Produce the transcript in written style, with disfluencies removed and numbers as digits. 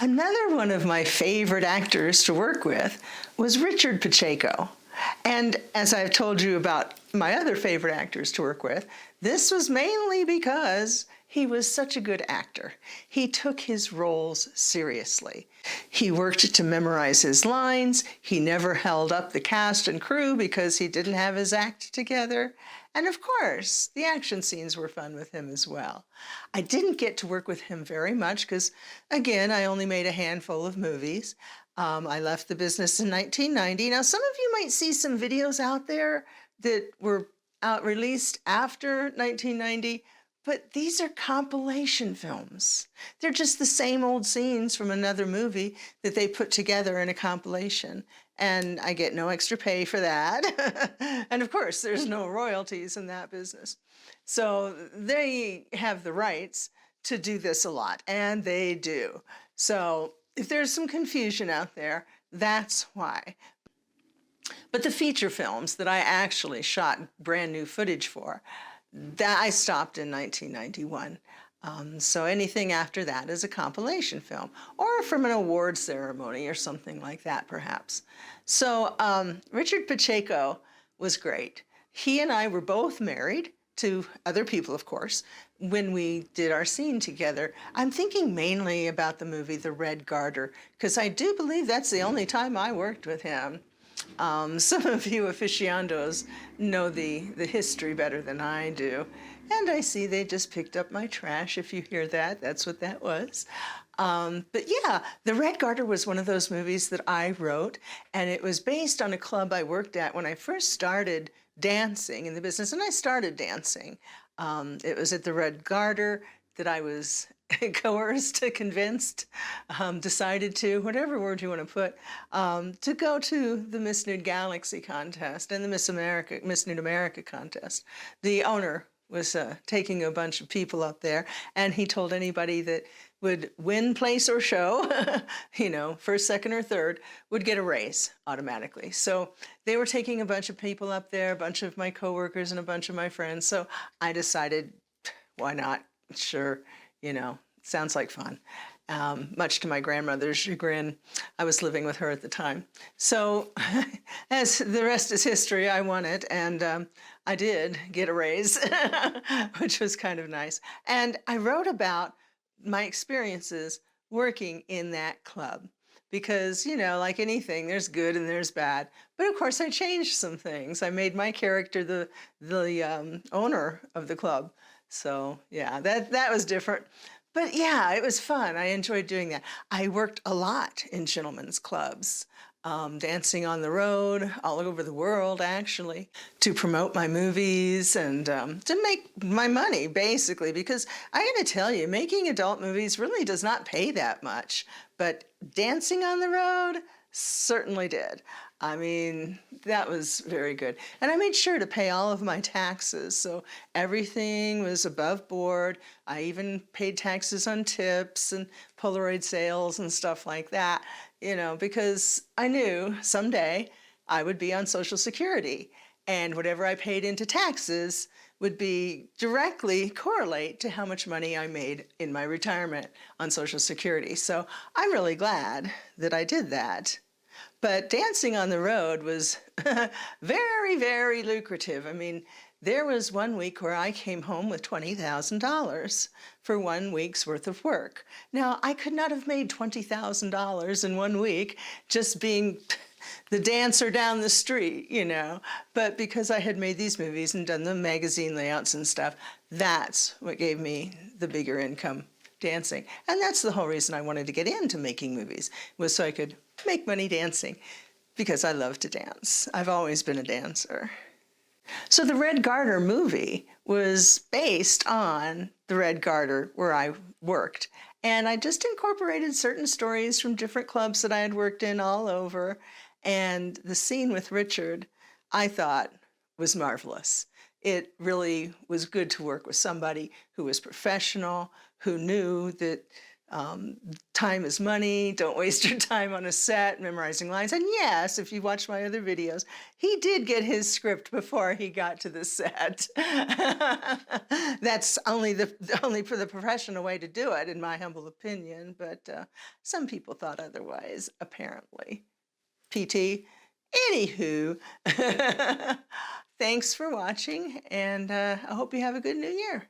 Another one of my favorite actors to work with was Richard Pacheco. And as I've told you about my other favorite actors to work with, this was mainly because he was such a good actor. He took his roles seriously. He worked to memorize his lines. He never held up the cast and crew because he didn't have his act together. And of course, the action scenes were fun with him as well. I didn't get to work with him very much because, again, I only made a handful of movies. I left the business in 1990. Now, some of you might see some videos out there that were released after 1990, but these are compilation films. They're just the same old scenes from another movie that they put together in a compilation. And I get no extra pay for that. And of course, there's no royalties in that business. So they have the rights to do this a lot, and they do. So if there's some confusion out there, that's why. But the feature films that I actually shot brand new footage for, that I stopped in 1991. So anything after that is a compilation film or from an award ceremony or something like that, perhaps. So Richard Pacheco was great. He and I were both married to other people, of course, when we did our scene together. I'm thinking mainly about the movie The Red Garter, because I do believe that's the only time I worked with him. Some of you aficionados know the history better than I do. And I see they just picked up my trash. If you hear that, that's what that was. But yeah, The Red Garter was one of those movies that I wrote, and it was based on a club I worked at when I first started dancing in the business, and I started dancing. It was at The Red Garter that I was coerced, convinced, decided to, whatever word you want to put, to go to the Miss Nude Galaxy contest and the Miss Nude America contest. The owner was taking a bunch of people up there, and he told anybody that would win, place, or show, you know, first, second, or third, would get a raise automatically. So they were taking a bunch of people up there, a bunch of my coworkers and a bunch of my friends. So I decided, why not? Sure, you know, sounds like fun. Much to my grandmother's chagrin, I was living with her at the time. So as the rest is history, I won it, and I did get a raise, which was kind of nice. And I wrote about my experiences working in that club because, you know, like anything, there's good and there's bad. But of course, I changed some things. I made my character the owner of the club. So yeah, that was different. But yeah, it was fun. I enjoyed doing that. I worked a lot in gentlemen's clubs, dancing on the road, all over the world, actually, to promote my movies and to make my money, basically, because I got to tell you, making adult movies really does not pay that much. But dancing on the road certainly did. I mean, that was very good. And I made sure to pay all of my taxes, so everything was above board. I even paid taxes on tips and Polaroid sales and stuff like that, you know, because I knew someday I would be on Social Security, and whatever I paid into taxes would be directly correlate to how much money I made in my retirement on Social Security. So I'm really glad that I did that. But dancing on the road was very, very lucrative. I mean, there was one week where I came home with $20,000 for 1 week's worth of work. Now, I could not have made $20,000 in 1 week just being the dancer down the street, you know. But because I had made these movies and done the magazine layouts and stuff, that's what gave me the bigger income, dancing. And that's the whole reason I wanted to get into making movies, was so I could make money dancing, because I love to dance. I've always been a dancer. So the Red Garter movie was based on the Red Garter where I worked. And I just incorporated certain stories from different clubs that I had worked in all over. And the scene with Richard, I thought, was marvelous. It really was good to work with somebody who was professional, who knew that Time is money. Don't waste your time on a set memorizing lines. And yes, if you watch my other videos, he did get his script before he got to the set. That's only for the professional way to do it, in my humble opinion. But some people thought otherwise, apparently. PT. Anywho, thanks for watching, and I hope you have a good new year.